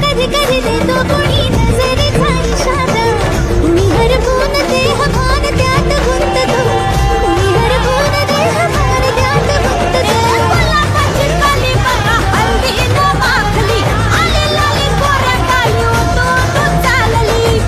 कधी कधी देतो कोणी नजरेचा इशारा, कुणी हरवून देह मान त्यात गुंततो, कुणी हरवून देह मान त्यात गुंततो. गुलाबाची काली बघा हल्दी न माखली, आली लाली कोऱ्या काळी तू तू चालली.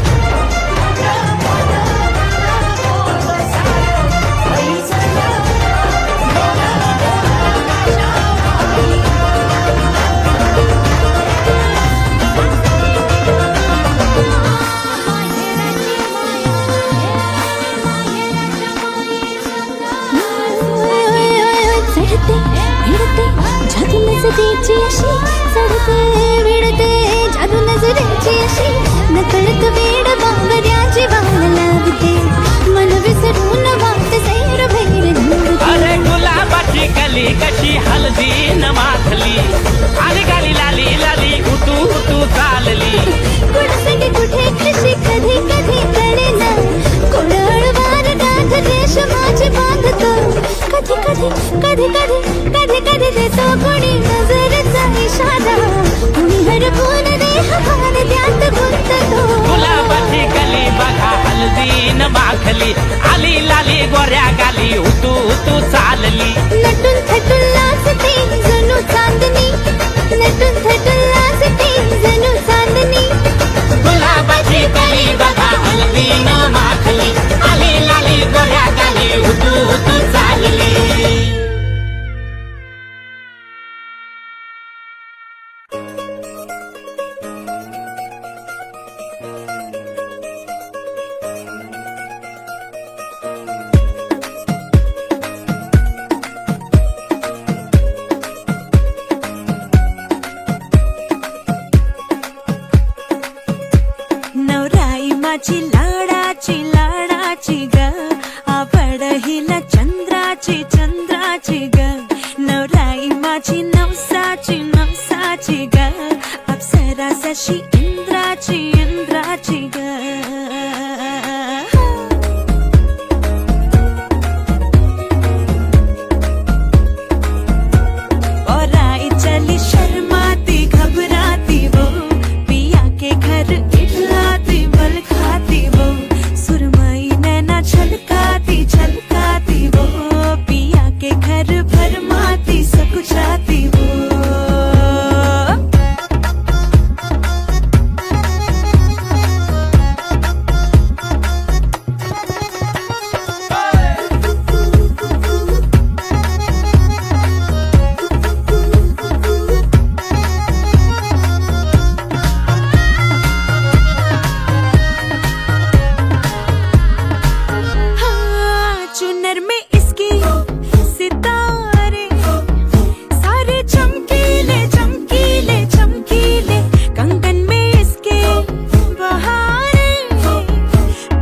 भिडते भिडते जादू नजरेची अशी चढते विडते जादू नजरेची अशी नकळत वेड बांगड्याची वाल लागते मन विसरून वाट सैर भैर निघते अरे गुलाबाची कली कशी हलदी न माखली आली गाली लाली लाली उतू उतू चालली कुणासाठी कुठे कशी कधी कधी कळेना कोण अळवार गाठ रेशमाची बांधतो कधी कधी कधी कधी कधी कधी देतो कोणी नजरेचा इशारा कुणी हरपून देह भान त्यात गुंततो गुलाबाची कली बघा हलदी न माखली आली लाली गोऱ्या गाली उतू उतू चालली नटून थटून लाजते जणू चांदणी नटून थटून लाजते जणू चांदणी गुलाबाची कली बघा हलदी न माखली आली लाली गोऱ्या गाली उतू उतू चालली नवराई माझी लाडाची लाडाची ग आवड हिला चंद्राची चंद्राची ग नवराई माझी नवसाची नवसाची ग अप्सरा जशी इंद्राची इंद्राची ग और आई चली शर्माती घबराती वो पिया के घर इठलाती बल खाती वो सुरमई नैना छलकाती छलकाती वो पिया के घर भरमाती सकुचाती वो हाँ, चुनर में इसकी सितारे सारे चमकीले चमकीले चमकीले कंगन में इसके बहारे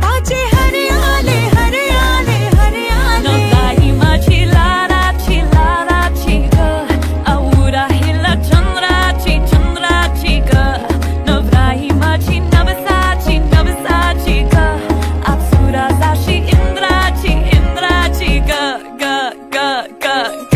पाचे हरियाले हरियाले हरियाले नवराई माझी लाडाची लाडाची ग औरा हिला चंद्राची चंद्राची ग नवराई माझी नवसाची नवसाची ग अप्सरा जशी इंद्राची इंद्राची ग ग ग ग